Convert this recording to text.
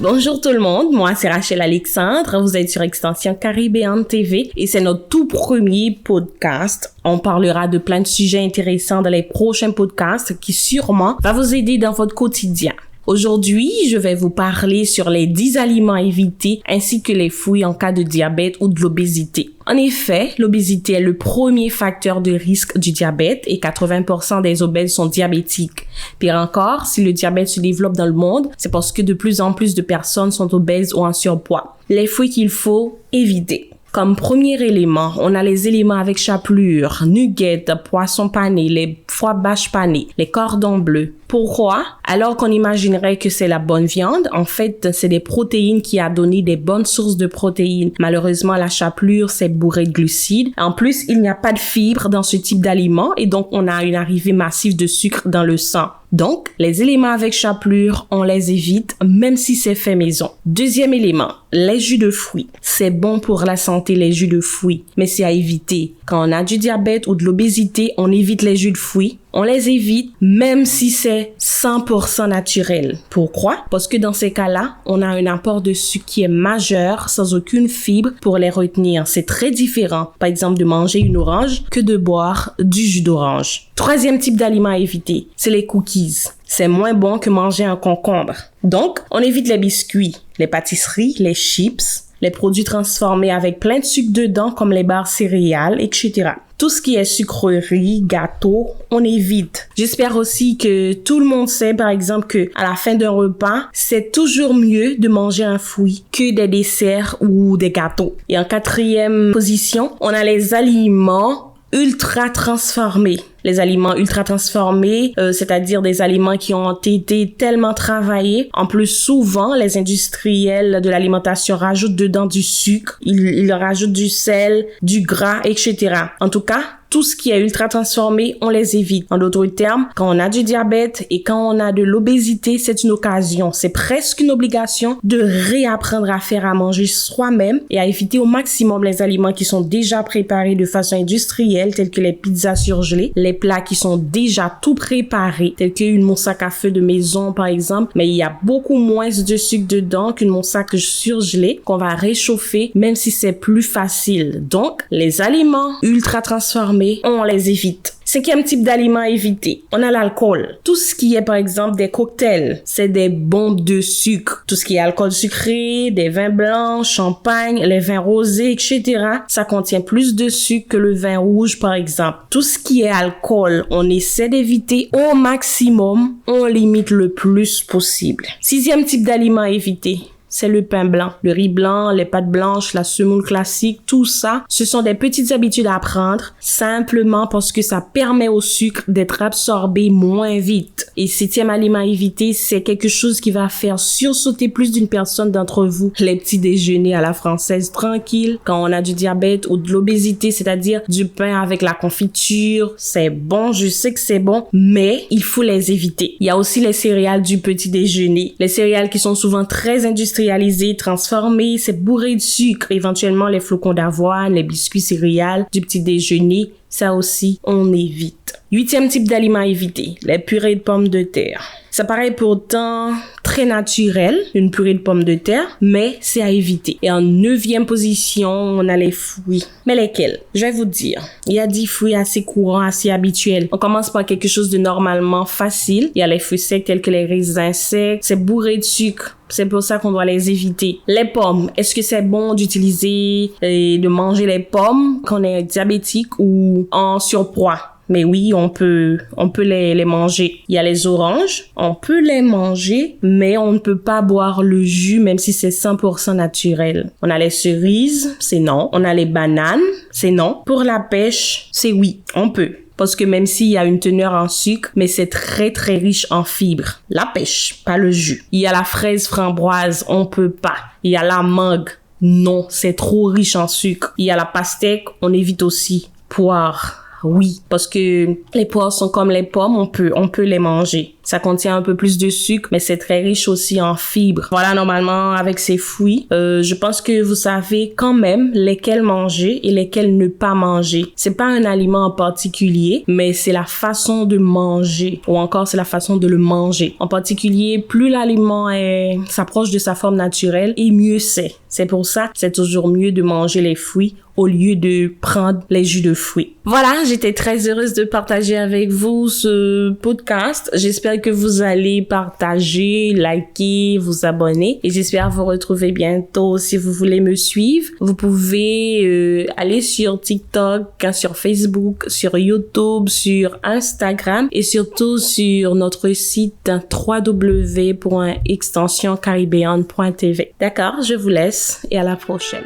Bonjour tout le monde, moi c'est Rachel Alexandre, vous êtes sur Extension Caribéenne TV et c'est notre tout premier podcast. On parlera de plein de sujets intéressants dans les prochains podcasts qui sûrement va vous aider dans votre quotidien. Aujourd'hui, je vais vous parler sur les 10 aliments à éviter ainsi que les fruits en cas de diabète ou de l'obésité. En effet, l'obésité est le premier facteur de risque du diabète et 80% des obèses sont diabétiques. Pire encore, si le diabète se développe dans le monde, c'est parce que de plus en plus de personnes sont obèses ou en surpoids. Les fruits qu'il faut éviter. Comme premier élément, on a les éléments avec chapelure, nuggets, poisson pané, les foies bâches panées, les cordons bleus. Pourquoi? Alors qu'on imaginerait que c'est la bonne viande, en fait, c'est des protéines qui a donné des bonnes sources de protéines. Malheureusement, la chapelure, c'est bourré de glucides. En plus, il n'y a pas de fibres dans ce type d'aliment et donc on a une arrivée massive de sucre dans le sang. Donc, les éléments avec chapelure, on les évite, même si c'est fait maison. Deuxième élément, les jus de fruits. C'est bon pour la santé, les jus de fruits, mais c'est à éviter. Quand on a du diabète ou de l'obésité, on évite les jus de fruits. On les évite, même si c'est 100% naturel. Pourquoi? Parce que dans ces cas-là, on a un apport de sucre qui est majeur, sans aucune fibre pour les retenir. C'est très différent, par exemple, de manger une orange que de boire du jus d'orange. Troisième type d'aliment à éviter, c'est les cookies. C'est moins bon que manger un concombre. Donc, on évite les biscuits, les pâtisseries, les chips, les produits transformés avec plein de sucre dedans comme les barres céréales, etc. Tout ce qui est sucrerie, gâteau, on évite. J'espère aussi que tout le monde sait, par exemple, que à la fin d'un repas, c'est toujours mieux de manger un fruit que des desserts ou des gâteaux. Et en quatrième position, on a les aliments ultra transformés. Les aliments ultra transformés, c'est-à-dire des aliments qui ont été tellement travaillés. En plus, souvent, les industriels de l'alimentation rajoutent dedans du sucre, ils rajoutent du sel, du gras, etc. En tout cas, tout ce qui est ultra transformé, on les évite. En d'autres termes, quand on a du diabète et quand on a de l'obésité, c'est une occasion. C'est presque une obligation de réapprendre à faire à manger soi-même et à éviter au maximum les aliments qui sont déjà préparés de façon industrielle, tels que les pizzas surgelées, les plats qui sont déjà tout préparés, tels qu'une moussaka à feu de maison, par exemple, mais il y a beaucoup moins de sucre dedans qu'une moussaka surgelée qu'on va réchauffer, même si c'est plus facile. Donc, les aliments ultra transformés, on les évite. Cinquième type d'aliments à éviter, on a l'alcool. Tout ce qui est par exemple des cocktails, c'est des bombes de sucre. Tout ce qui est alcool sucré, des vins blancs, champagne, les vins rosés, etc. Ça contient plus de sucre que le vin rouge par exemple. Tout ce qui est alcool, on essaie d'éviter au maximum, on limite le plus possible. Sixième type d'aliments à éviter, c'est le pain blanc, le riz blanc, les pâtes blanches, la semoule classique, tout ça, ce sont des petites habitudes à prendre simplement parce que ça permet au sucre d'être absorbé moins vite. Et septième aliment à éviter, c'est quelque chose qui va faire sursauter plus d'une personne d'entre vous. Les petits déjeuners à la française tranquille, quand on a du diabète ou de l'obésité, c'est-à-dire du pain avec la confiture, c'est bon, je sais que c'est bon, mais il faut les éviter. Il y a aussi les céréales du petit déjeuner, les céréales qui sont souvent très industrialisées, transformé, c'est bourré de sucre. Éventuellement, les flocons d'avoine, les biscuits céréales du petit déjeuner, ça aussi, on évite. Huitième type d'aliment à éviter, les purées de pommes de terre. Ça paraît pourtant très naturel, une purée de pommes de terre, mais c'est à éviter. Et en neuvième position, on a les fruits. Mais lesquels? Je vais vous dire. Il y a 10 fruits assez courants, assez habituels. On commence par quelque chose de normalement facile. Il y a les fruits secs tels que les raisins secs. C'est bourré de sucre. C'est pour ça qu'on doit les éviter. Les pommes. Est-ce que c'est bon d'utiliser et de manger les pommes quand on est diabétique ou en surpoids? Mais oui, on peut les manger. Il y a les oranges, on peut les manger, mais on ne peut pas boire le jus même si c'est 100% naturel. On a les cerises, c'est non. On a les bananes, c'est non. Pour la pêche, c'est oui, on peut. Parce que même s'il y a une teneur en sucre, mais c'est très très riche en fibres. La pêche, pas le jus. Il y a la fraise framboise, on peut pas. Il y a la mangue, non, c'est trop riche en sucre. Il y a la pastèque, on évite aussi. Poire, Oui, parce que les poires sont comme les pommes, on peut les manger. Ça contient un peu plus de sucre, mais c'est très riche aussi en fibres. Voilà, normalement, avec ces fruits, je pense que vous savez quand même lesquels manger et lesquels ne pas manger. C'est pas un aliment en particulier, mais c'est la façon de manger, ou encore c'est la façon de le manger. En particulier, plus l'aliment s'approche de sa forme naturelle, et mieux c'est. C'est pour ça que c'est toujours mieux de manger les fruits au lieu de prendre les jus de fruits. Voilà, j'étais très heureuse de partager avec vous ce podcast. J'espère que vous allez partager, liker, vous abonner et j'espère vous retrouver bientôt. Si vous voulez me suivre, vous pouvez aller sur TikTok, sur Facebook, sur YouTube, sur Instagram et surtout sur notre site www.extensioncaribbean.tv. D'accord, je vous laisse et à la prochaine.